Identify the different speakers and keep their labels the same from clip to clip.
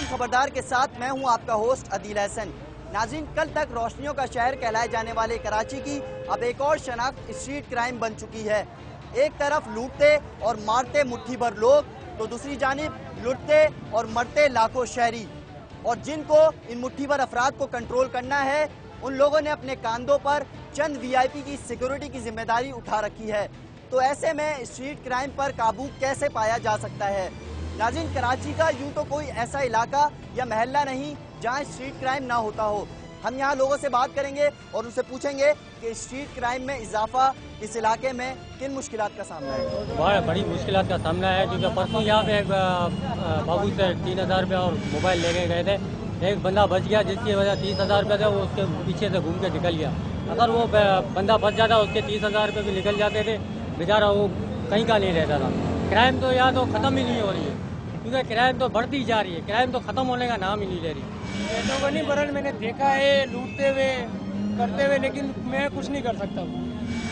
Speaker 1: नाम खबरदार के साथ मैं हूं आपका होस्ट अदील हसन। नाज़रीन, कल तक रोशनियों का शहर कहलाए जाने वाले कराची की अब एक और शनाख्त स्ट्रीट क्राइम बन चुकी है। एक तरफ लूटते और मारते मुट्ठी भर लोग, तो दूसरी जानिब लुटते और मरते लाखों शहरी। और जिनको इन मुट्ठी भर अफराद को कंट्रोल करना है, उन लोगों ने अपने कांधों पर चंद वीआईपी की सिक्योरिटी की जिम्मेदारी उठा रखी है। तो ऐसे में स्ट्रीट क्राइम पर काबू कैसे पाया जा सकता है? नाज़रीन, कराची का यूं तो कोई ऐसा इलाका या महल्ला नहीं जहां स्ट्रीट क्राइम ना होता हो। हम यहां लोगों से बात करेंगे और उनसे पूछेंगे कि स्ट्रीट क्राइम में इजाफा इस इलाके में किन मुश्किलात का सामना है।
Speaker 2: बड़ी मुश्किलात का सामना है, क्योंकि परसों यहाँ पे एक बाबू से 3,000 रुपये और मोबाइल ले गए थे। एक बंदा बच गया, जिसकी वजह 30,000 रुपये थे, वो उसके पीछे से घूम के निकल गया। अगर वो बंदा बच जाता, उसके 30,000 रुपये भी निकल जाते थे, बेचारा वो कहीं का नहीं रहता था। क्राइम तो यहाँ तो ख़त्म ही नहीं हो रही है, क्योंकि क्राइम तो बढ़ती जा रही है, क्राइम तो ख़त्म होने का नाम ही नहीं ले रही।
Speaker 3: ऐसा को नहीं बरल मैंने देखा है लूटते हुए करते हुए, लेकिन मैं कुछ नहीं कर सकता हूँ।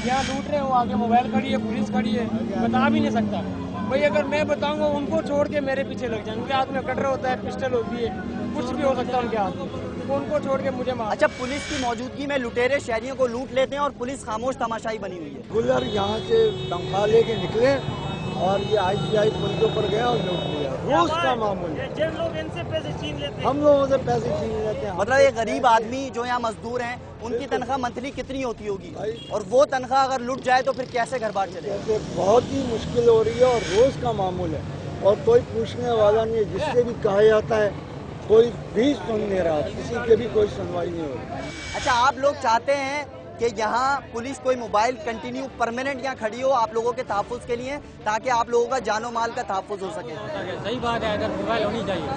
Speaker 3: यहाँ लूट रहे हो, आगे मोबाइल खड़ी है, पुलिस खड़ी है, बता भी नहीं सकता भाई। अगर मैं बताऊंगा उनको छोड़ के मेरे पीछे लग जाए। उनके हाथ में कटर होता है, पिस्टल होती है, कुछ भी हो सकता है उनके हाथ में, उनको छोड़ के मुझे मार।
Speaker 1: अच्छा, पुलिस की मौजूदगी में लुटेरे शहरियों को लूट लेते हैं और पुलिस खामोश तमाशाई बनी हुई है।
Speaker 4: गुलर यहाँ से तनख्वाह लेके निकले और ये ICI पुल के ऊपर गया और लूट लिया। रोज का मामूल है।
Speaker 3: जिन लोग इनसे पैसे छीन लेते हैं,
Speaker 4: हम लोगों से पैसे छीन लेते हैं।
Speaker 1: मतलब एक गरीब आदमी जो यहाँ मजदूर हैं, उनकी तनख्वाह मंथली कितनी होती होगी, और वो तनख्वाह अगर लुट जाए तो फिर कैसे घर बार चले?
Speaker 4: ऐसे बहुत ही मुश्किल हो रही है और रोज का मामूल है और कोई पूछने वाला नहीं है। जिससे भी कहा जाता है कोई भी सुन नहीं रहा, किसी के भी कोई सुनवाई नहीं हो रही।
Speaker 1: अच्छा, आप लोग चाहते हैं कि यहाँ पुलिस कोई मोबाइल कंटिन्यू परमानेंट यहाँ खड़ी हो आप लोगों के तहफ़्फ़ुज़ के लिए, ताकि आप लोगों का जानो माल का तहफ़्फ़ुज़ हो सके?
Speaker 2: सही बात है, अगर मोबाइल होनी चाहिए,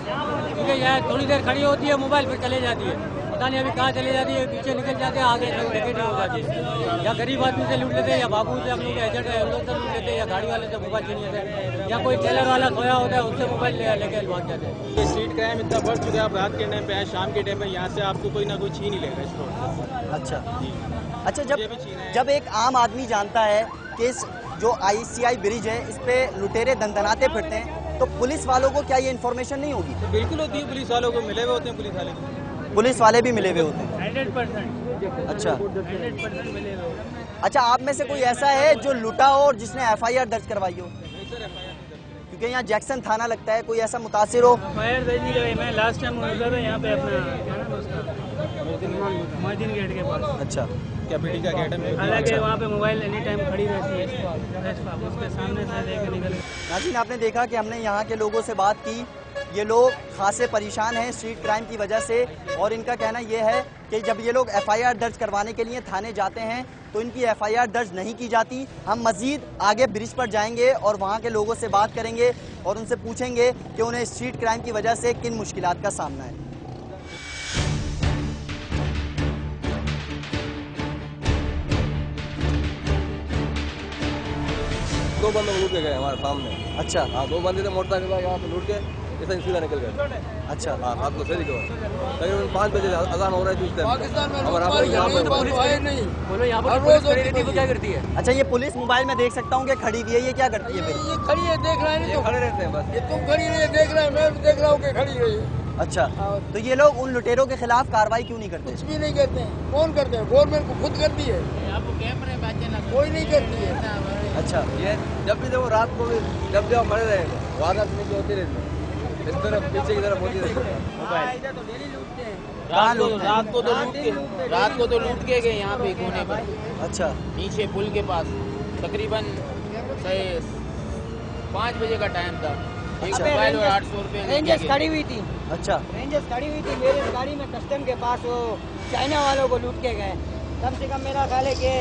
Speaker 2: क्योंकि यहाँ थोड़ी देर खड़ी होती है, मोबाइल फिर चले जाती है, पता नहीं अभी कहाँ चले जाती है, पीछे निकल जाते हैं, आगे टिकट हो जाती है। या गरीब आदमी से लूट लेते हैं, या बाबू से, हम लोग एजेंट है, हम लोग से लूट लेते हैं, या गाड़ी वाले से मोबाइल छीन लेते हैं, या कोई टेलर वाला सोया होता है, उससे मोबाइल लेके भाग जाते हैं।
Speaker 5: ये स्ट्रीट क्राइम इतना बढ़ चुका है, आप रात के टाइम पे है, शाम के टाइम पे यहाँ से आपको कोई ना कोई छीन ही लेगा इस रोड से।
Speaker 1: अच्छा, जब एक आम आदमी जानता है कि इस जो ICI ब्रिज है, इस पे लुटेरे दंदनाते फिरते हैं, तो पुलिस वालों को क्या ये इन्फॉर्मेशन नहीं होगी?
Speaker 5: तो बिल्कुल होती है, पुलिस वालों को मिले हुए होते हैं, पुलिस वाले भी
Speaker 1: मिले हुए होते हैं।
Speaker 3: 100%
Speaker 1: अच्छा,
Speaker 3: 100% मिले हुए।
Speaker 1: अच्छा, आप में से कोई ऐसा है जो लुटा हो और जिसने FIR दर्ज करवाई हो? क्योंकि यहाँ जैक्सन थाना लगता है, कोई ऐसा मुतासिर हो?
Speaker 3: फायर दर्ज नहीं कराई। मैं लास्ट टाइम मौजूद था यहाँ पे अपना मोहद्दीन गेट के पास।
Speaker 1: अच्छा,
Speaker 5: कैपिटल का गेट है।
Speaker 3: हालांकि वहाँ पे मोबाइल एनी टाइम खड़ी रहती है, उसके सामने से लेकर निकल।
Speaker 1: नाज़रीन, आपने देखा कि हमने यहाँ के लोगों से बात की। ये लोग खासे परेशान हैं स्ट्रीट क्राइम की वजह से, और इनका कहना यह है कि जब ये लोग FIR दर्ज करवाने के लिए थाने जाते हैं तो इनकी FIR दर्ज नहीं की जाती। हम मज़ीद आगे ब्रिज पर जाएंगे और वहाँ के लोगों से बात करेंगे और उनसे पूछेंगे कि उन्हें स्ट्रीट क्राइम की वजह से किन मुश्किलात का सामना है।
Speaker 6: दो बंदे लूट के गए हमारे सामने।
Speaker 1: अच्छा,
Speaker 6: हाँ, दो बंदे थे मोटरसाइकिल यहाँ पे लूट के ऐसा सीधा निकल गए।
Speaker 1: अच्छा,
Speaker 6: हाँ, रात को सही तकरीबन 5 बजे अजान हो रहा है।
Speaker 4: पाकिस्तान में
Speaker 6: हमारा
Speaker 4: नहीं।
Speaker 2: बोलो यहाँ पर पुलिस क्या करती है?
Speaker 1: अच्छा, ये पुलिस मोबाइल में देख सकता हूँ कि खड़ी हुई है, ये क्या करती है फिर?
Speaker 4: ये खड़ी है, देख रहा है नहीं,
Speaker 6: खड़े रहते हैं बस।
Speaker 4: ये तुम खड़ी रही देख रहा है, मैं भी देख रहा हूँ कि खड़ी रही है।
Speaker 1: अच्छा, तो ये लोग उन लुटेरों के खिलाफ कार्रवाई क्यों नहीं करते?
Speaker 4: कुछ भी नहीं करते हैं। कौन करते हैं? गवर्नमेंट को खुद करती है, कोई नहीं करती है।
Speaker 1: अच्छा,
Speaker 6: ये जब भी देखो रात को भी जब भी खड़े रहेंगे, वारदात नहीं होती रहती है, इस तरफ पीछे की तरफ होती रहती है।
Speaker 7: रात को तो लूट के गए यहाँ पे कोने पर।
Speaker 1: अच्छा,
Speaker 7: नीचे पुल के पास तकरीबन 5 बजे का टाइम था। एक मोबाइल और 800 रुपये
Speaker 8: रेंजर्स खड़ी हुई थी।
Speaker 1: अच्छा,
Speaker 8: रेंजर्स खड़ी हुई थी मेरी गाड़ी में, कस्टम के पास वो चाइना वालों को लूट के गए। कम से कम मेरा ख्याल है कि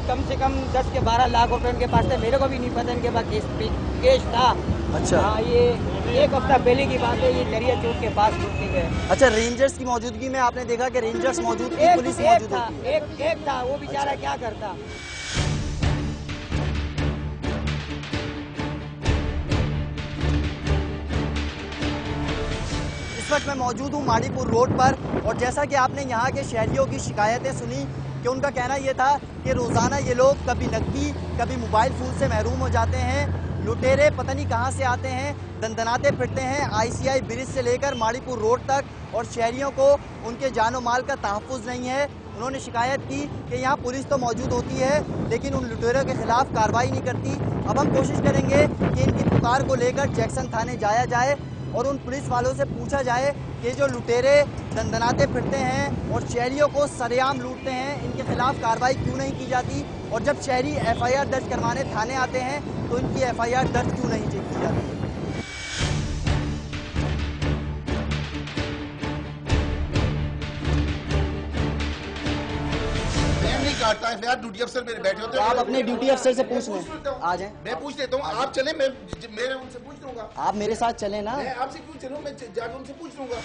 Speaker 8: कम से कम 10 के 12 लाख रुपए उनके पास थे। मेरे को भी नहीं पता इनके पास केस था।
Speaker 1: अच्छा,
Speaker 8: हाँ, ये एक हफ्ता पहले की बात है। ये दरिया चौक के पास लूट के गए।
Speaker 1: अच्छा, रेंजर्स की मौजूदगी में आपने देखा कि रेंजर्स मौजूद थी, पुलिस मौजूद थी?
Speaker 8: एक था, वो बेचारा क्या करता।
Speaker 1: इस वक्त मैं मौजूद हूँ माड़ीपुर रोड पर, और जैसा कि आपने यहाँ के शहरियों की शिकायतें सुनी कि उनका कहना ये था कि रोज़ाना ये लोग कभी नकदी कभी मोबाइल फ़ोन से महरूम हो जाते हैं, लुटेरे पता नहीं कहां से आते हैं, दंदनाते फिरते हैं आईसीआई ब्रिज से लेकर माड़ीपुर रोड तक, और शहरियों को उनके जानो माल का तहफ़्फ़ुज़ नहीं है। उन्होंने शिकायत की कि यहाँ पुलिस तो मौजूद होती है लेकिन उन लुटेरों के खिलाफ कार्रवाई नहीं करती। अब हम कोशिश करेंगे कि इनकी पुकार को लेकर जैक्सन थाने जाया जाए और उन पुलिस वालों से पूछा जाए कि जो लुटेरे दंदनाते फिरते हैं और शहरियों को सरेआम लूटते हैं, इनके खिलाफ कार्रवाई क्यों नहीं की जाती, और जब शहरी एफआईआर दर्ज करवाने थाने आते हैं तो इनकी एफआईआर दर्ज क्यों नहीं की जाती है।
Speaker 9: काटता है यार, ड्यूटी अफसर मेरे बैठे होते हैं।
Speaker 1: आप अपने ड्यूटी अफसर से पूछ लें, आ जाएं।
Speaker 9: मैं पूछ लेता हूँ, आप चले, मैं उनसे पूछ लूंगा।
Speaker 1: आप मेरे साथ चले ना।
Speaker 9: मैं आपसे क्यों चलूँ, मैं जाकर उनसे पूछ लूंगा।